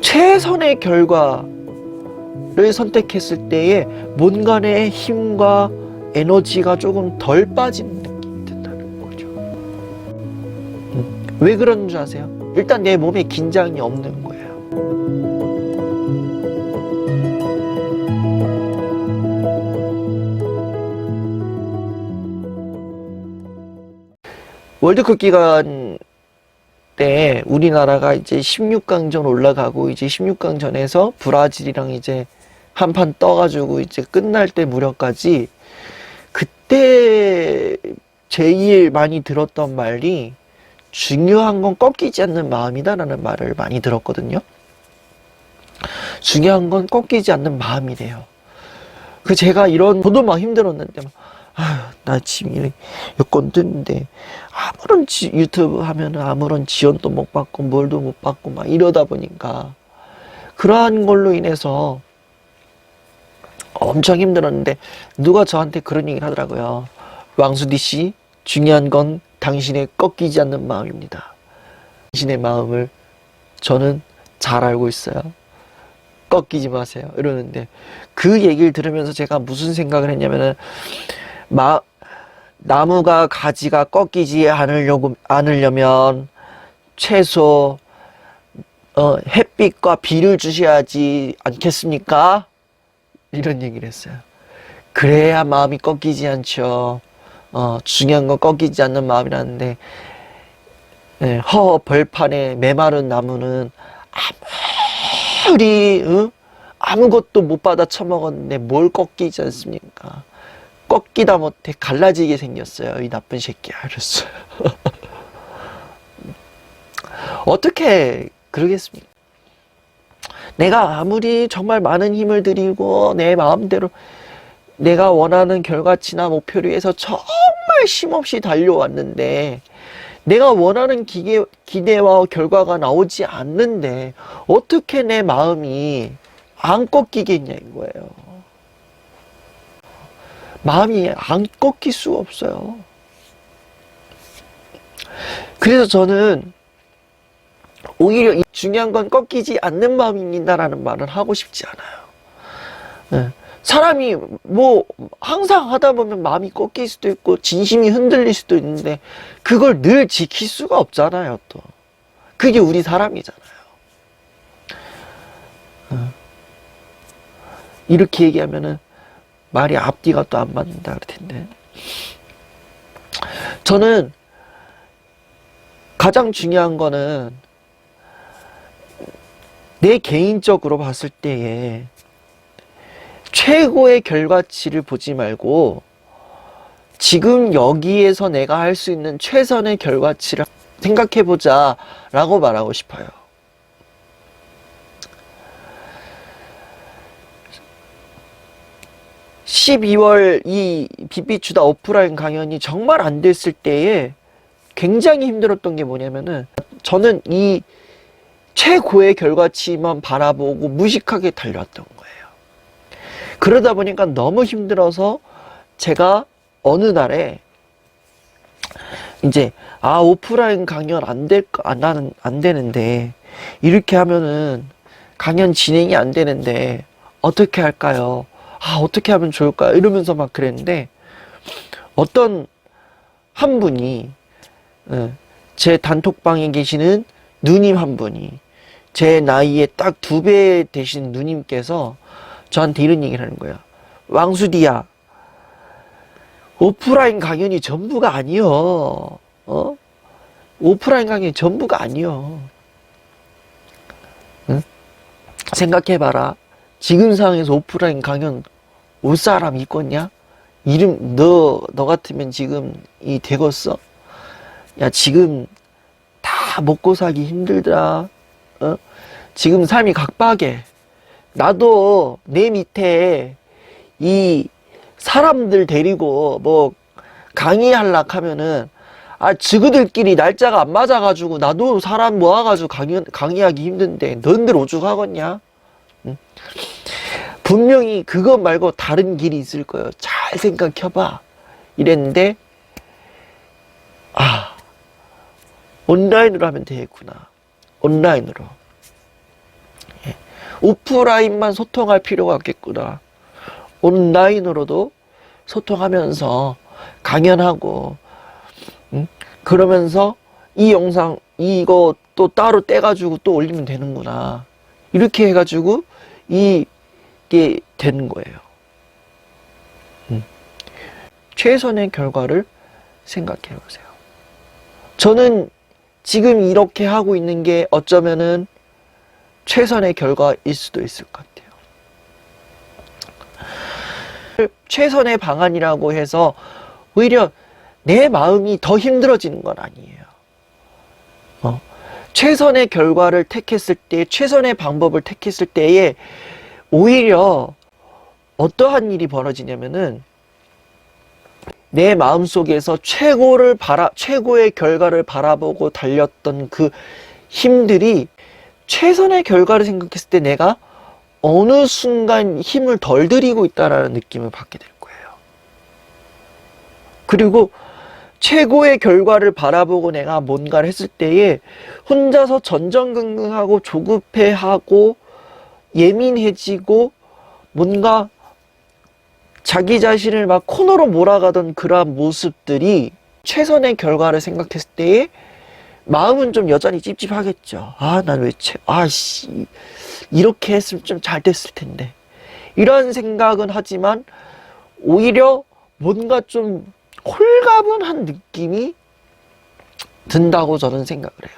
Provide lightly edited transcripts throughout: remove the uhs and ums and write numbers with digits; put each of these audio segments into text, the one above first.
최선의 결과를 선택했을 때에 뭔가의 힘과 에너지가 조금 덜 빠지는 느낌이 든다는 거죠. 왜 그런 줄 아세요? 일단 내 몸에 긴장이 없는 거예요. 월드컵 기간 때 우리나라가 이제 16강전 올라가고 이제 16강전에서 브라질이랑 이제 한 판 떠가지고 이제 끝날 때 무렵까지 그때 제일 많이 들었던 말이 중요한 건 꺾이지 않는 마음이다라는 말을 많이 들었거든요. 중요한 건 꺾이지 않는 마음이래요. 그 제가 이런 저도 막 힘들었는데 막 나 지금 여권 뜨는데 아무런 유튜브 하면은 아무런 지원도 못 받고 뭘도 못 받고 막 이러다 보니까 그러한 걸로 인해서 엄청 힘들었는데 누가 저한테 그런 얘기를 하더라고요. 왕수디 씨, 중요한 건 당신의 꺾이지 않는 마음입니다. 당신의 마음을 저는 잘 알고 있어요. 꺾이지 마세요. 이러는데 그 얘기를 들으면서 제가 무슨 생각을 했냐면은 나무가 가지가 꺾이지 않으려면 최소 햇빛과 비를 주셔야지 않겠습니까? 이런 얘기를 했어요. 그래야 마음이 꺾이지 않죠. 중요한 건 꺾이지 않는 마음이라는데 벌판에 메마른 나무는 아무리 아무것도 못 받아 처먹었는데 뭘 꺾이지 않습니까? 꺾이다 못해 갈라지게 생겼어요. 이 나쁜 새끼야. 이랬어요. 어떻게 그러겠습니까? 내가 아무리 정말 많은 힘을 들이고 내 마음대로 내가 원하는 결과치나 목표를 위해서 정말 쉼없이 달려왔는데 내가 원하는 기대와 결과가 나오지 않는데 어떻게 내 마음이 안 꺾이겠냐 이거예요. 마음이 안 꺾일 수가 없어요. 그래서 저는 오히려 중요한 건 꺾이지 않는 마음입니다라는 말을 하고 싶지 않아요. 사람이 뭐 항상 하다 보면 마음이 꺾일 수도 있고 진심이 흔들릴 수도 있는데 그걸 늘 지킬 수가 없잖아요. 또 그게 우리 사람이잖아요. 이렇게 얘기하면은 말이 앞뒤가 또 안 맞는다 그럴 텐데 저는 가장 중요한 거는 내 개인적으로 봤을 때에 최고의 결과치를 보지 말고 지금 여기에서 내가 할 수 있는 최선의 결과치를 생각해보자 라고 말하고 싶어요. 12월 이 빛비추다 오프라인 강연이 정말 안 됐을 때에 굉장히 힘들었던 게 뭐냐면은 저는 이 최고의 결과치만 바라보고 무식하게 달려왔던 거예요. 그러다 보니까 너무 힘들어서 제가 어느 날에 이제 오프라인 강연 안 되는데 이렇게 하면은 강연 진행이 안 되는데 어떻게 할까요? 어떻게 하면 좋을까요? 이러면서 막 그랬는데 어떤 한 분이 제 단톡방에 계시는 누님 한 분이 제 나이에 딱 2배 되신 누님께서 저한테 이런 얘기를 하는 거야. 왕수디야, 오프라인 강연이 전부가 아니여. 오프라인 강연이 전부가 아니여. 응? 생각해봐라. 지금 상황에서 오프라인 강연 올 사람 있겠냐? 너 같으면 지금 되겠어? 야, 지금 다 먹고 살기 힘들더라. 지금 삶이 각박해. 나도 내 밑에 이 사람들 데리고 뭐 강의하려고 하면은 지그들끼리 날짜가 안 맞아가지고 나도 사람 모아가지고 강의하기 힘든데 너희들 오죽하겠냐? 응? 분명히 그것 말고 다른 길이 있을 거예요. 잘 생각해봐. 이랬는데 온라인으로 하면 되겠구나. 온라인으로. 오프라인만 소통할 필요가 없겠구나. 온라인으로도 소통하면서 강연하고, 그러면서 이 영상, 이거 또 따로 떼가지고 또 올리면 되는구나. 이렇게 해가지고 이게 되는 거예요. 최선의 결과를 생각해 보세요. 저는 지금 이렇게 하고 있는 게 어쩌면은 최선의 결과일 수도 있을 것 같아요. 최선의 방안이라고 해서 오히려 내 마음이 더 힘들어지는 건 아니에요. 최선의 결과를 택했을 때, 최선의 방법을 택했을 때에 오히려 어떠한 일이 벌어지냐면은 내 마음속에서 최고의 결과를 바라보고 달렸던 그 힘들이 최선의 결과를 생각했을 때 내가 어느 순간 힘을 덜 들이고 있다라는 느낌을 받게 될 거예요. 그리고 최고의 결과를 바라보고 내가 뭔가를 했을 때에 혼자서 전전긍긍하고 조급해하고 예민해지고 뭔가 자기 자신을 막 코너로 몰아가던 그러한 모습들이 최선의 결과를 생각했을 때에 마음은 좀 여전히 찝찝하겠죠. 아, 난 왜 이렇게 했으면 좀 잘 됐을 텐데. 이런 생각은 하지만 오히려 뭔가 좀 홀가분한 느낌이 든다고 저는 생각을 해요.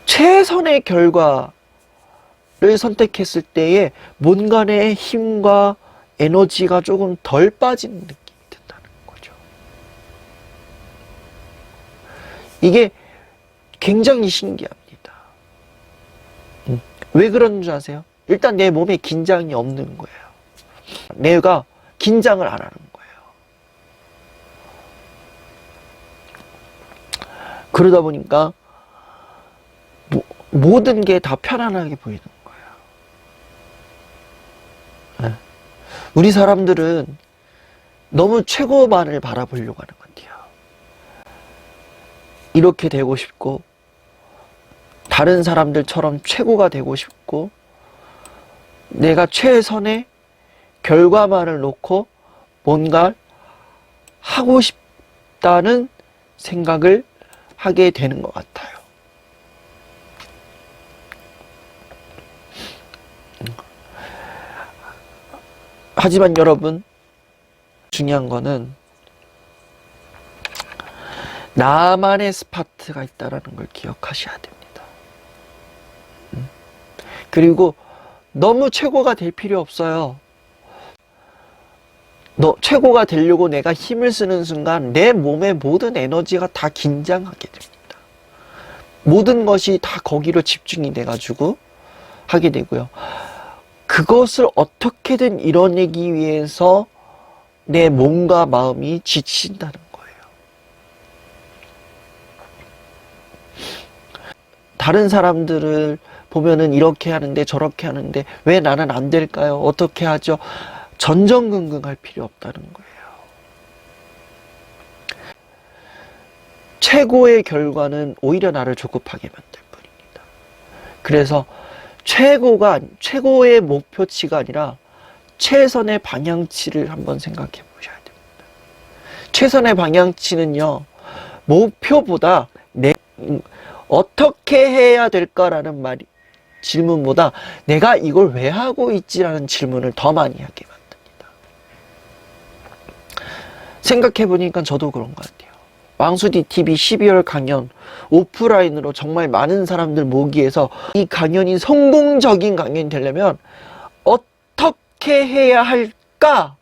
최선의 결과를 선택했을 때에 뭔가의 힘과 에너지가 조금 덜 빠지는 느낌이 든다는 거죠. 이게 굉장히 신기합니다. 왜 그런 줄 아세요? 일단 내 몸에 긴장이 없는 거예요. 내가 긴장을 안 하는 거예요. 그러다 보니까 모든 게 다 편안하게 보이는 거예요. 우리 사람들은 너무 최고만을 바라보려고 하는 것 같아요. 이렇게 되고 싶고 다른 사람들처럼 최고가 되고 싶고 내가 최선의 결과만을 놓고 뭔가 하고 싶다는 생각을 하게 되는 것 같아요. 하지만 여러분, 중요한 거는 나만의 스파트가 있다는 걸 기억하셔야 됩니다. 그리고 너무 최고가 될 필요 없어요. 최고가 되려고 내가 힘을 쓰는 순간 내 몸의 모든 에너지가 다 긴장하게 됩니다. 모든 것이 다 거기로 집중이 돼가지고 하게 되고요. 그것을 어떻게든 이뤄내기 위해서 내 몸과 마음이 지친다는 거예요. 다른 사람들을 보면은 이렇게 하는데 저렇게 하는데 왜 나는 안 될까요? 어떻게 하죠? 전전긍긍할 필요 없다는 거예요. 최고의 결과는 오히려 나를 조급하게 만들 뿐입니다. 그래서 최고의 목표치가 아니라 최선의 방향치를 한번 생각해 보셔야 됩니다. 최선의 방향치는요, 목표보다 어떻게 해야 될까라는 질문보다 내가 이걸 왜 하고 있지라는 질문을 더 많이 하게 만듭니다. 생각해 보니까 저도 그런 것 같아요. 왕수디TV 12월 강연 오프라인으로 정말 많은 사람들 모기해서 이 강연이 성공적인 강연이 되려면 어떻게 해야 할까라는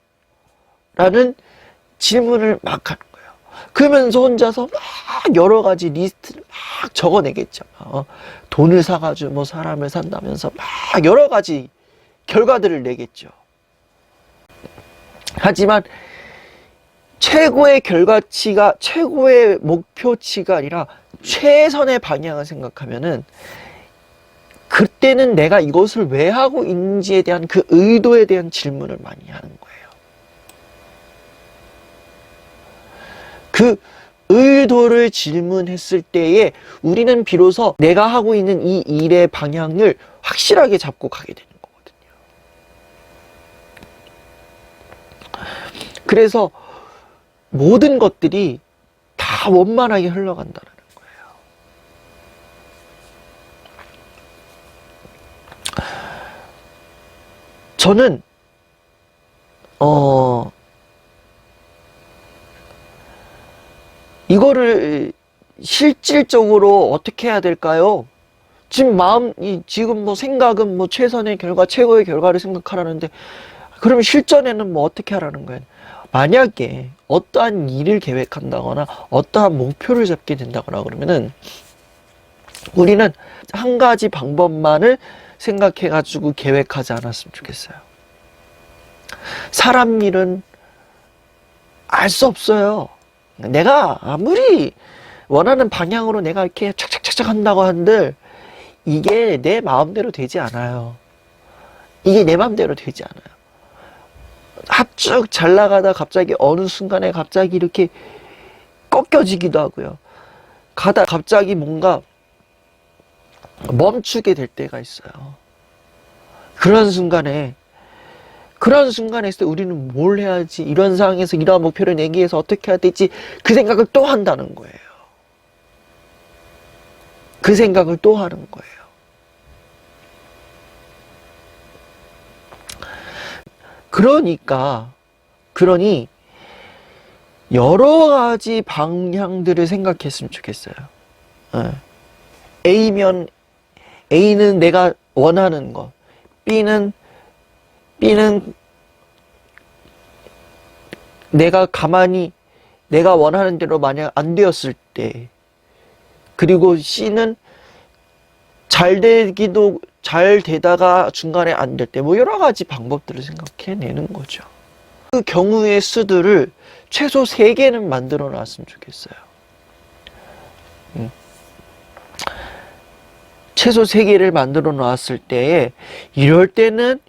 질문을 막 하는 거예요. 그러면서 혼자서 막 여러 가지 리스트를 막 적어내겠죠. 돈을 사가지고 뭐 사람을 산다면서 막 여러 가지 결과들을 내겠죠. 하지만 최고의 결과치가, 최고의 목표치가 아니라 최선의 방향을 생각하면은 그때는 내가 이것을 왜 하고 있는지에 대한 그 의도에 대한 질문을 많이 하는 거예요. 그 의도를 질문했을 때에 우리는 비로소 내가 하고 있는 이 일의 방향을 확실하게 잡고 가게 되는 거거든요. 그래서 모든 것들이 다 원만하게 흘러간다는 거예요. 저는 이거를 실질적으로 어떻게 해야 될까요? 지금 뭐 생각은 뭐 최선의 결과, 최고의 결과를 생각하라는데, 그러면 실전에는 뭐 어떻게 하라는 거예요? 만약에 어떠한 일을 계획한다거나, 어떠한 목표를 잡게 된다거나 그러면은, 우리는 한 가지 방법만을 생각해가지고 계획하지 않았으면 좋겠어요. 사람 일은 알 수 없어요. 내가 아무리 원하는 방향으로 내가 이렇게 착착착착 한다고 한들 이게 내 마음대로 되지 않아요. 이게 내 마음대로 되지 않아요. 합쭉 잘 나가다 갑자기 어느 순간에 갑자기 이렇게 꺾여지기도 하고요. 가다 갑자기 뭔가 멈추게 될 때가 있어요. 그런 순간에 있을 때 우리는 뭘 해야지, 이런 상황에서 이러한 목표를 내기 위해서 어떻게 해야 될지 그 생각을 또 한다는 거예요. 그 생각을 또 하는 거예요. 그러니 여러 가지 방향들을 생각했으면 좋겠어요. A는 내가 원하는 것, B는 내가 원하는 대로 만약 안 되었을 때, 그리고 C는 잘 되다가 중간에 안 될 때, 뭐 여러 가지 방법들을 생각해내는 거죠. 그 경우의 수들을 최소 3개는 만들어 놨으면 좋겠어요. 최소 3개를 만들어 놨을 때에, 이럴 때는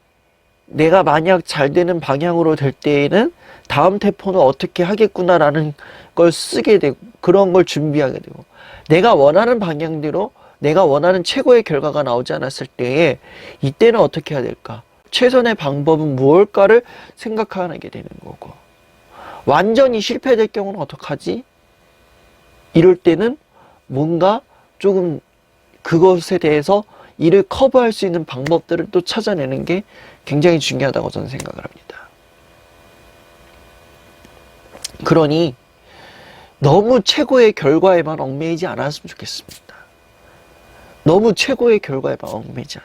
내가 만약 잘 되는 방향으로 될 때에는 다음 태포는 어떻게 하겠구나라는 걸 쓰게 되고, 그런 걸 준비하게 되고, 내가 원하는 방향대로 내가 원하는 최고의 결과가 나오지 않았을 때에 이때는 어떻게 해야 될까? 최선의 방법은 무엇일까를 생각하게 되는 거고, 완전히 실패될 경우는 어떡하지? 이럴 때는 뭔가 조금 그것에 대해서 이를 커버할 수 있는 방법들을 또 찾아내는 게 굉장히 중요하다고 저는 생각을 합니다. 그러니 너무 최고의 결과에만 얽매이지 않았으면 좋겠습니다. 너무 최고의 결과에만 얽매이지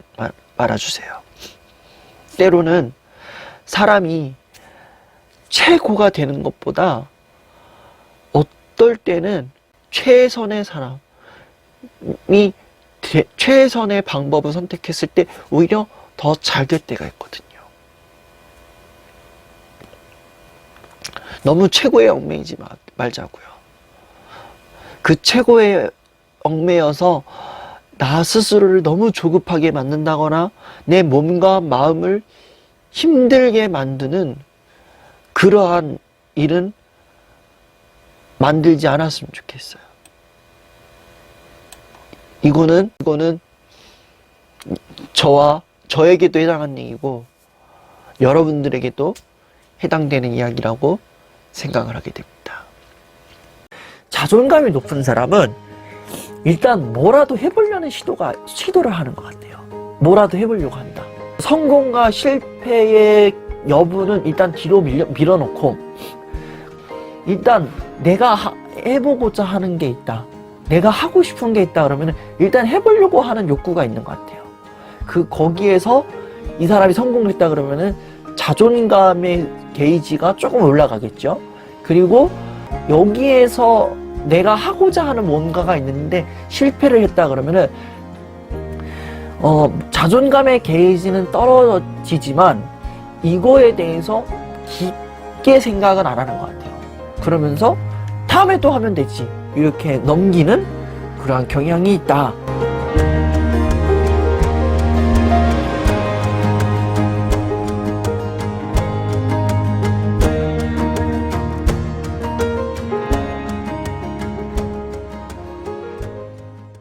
말아주세요. 때로는 사람이 최고가 되는 것보다 어떨 때는 최선의 사람이 최선의 방법을 선택했을 때 오히려 더 잘 될 때가 있거든요. 너무 최고에 얽매이지 말자고요. 그 최고에 얽매여서 나 스스로를 너무 조급하게 만든다거나 내 몸과 마음을 힘들게 만드는 그러한 일은 만들지 않았으면 좋겠어요. 이거는 저에게도 해당하는 얘기고 여러분들에게도 해당되는 이야기라고 생각을 하게 됩니다. 자존감이 높은 사람은 일단 뭐라도 해보려는 시도를 하는 것 같아요. 뭐라도 해보려고 한다. 성공과 실패의 여부는 일단 뒤로 밀어놓고 일단 내가 해보고자 하는 게 있다, 내가 하고 싶은 게 있다 그러면 일단 해보려고 하는 욕구가 있는 것 같아요. 거기에서 이 사람이 성공했다 그러면은 자존감의 게이지가 조금 올라가겠죠. 그리고 여기에서 내가 하고자 하는 뭔가가 있는데 실패를 했다 그러면은 자존감의 게이지는 떨어지지만 이거에 대해서 깊게 생각은 안 하는 것 같아요. 그러면서 다음에 또 하면 되지 이렇게 넘기는 그러한 경향이 있다.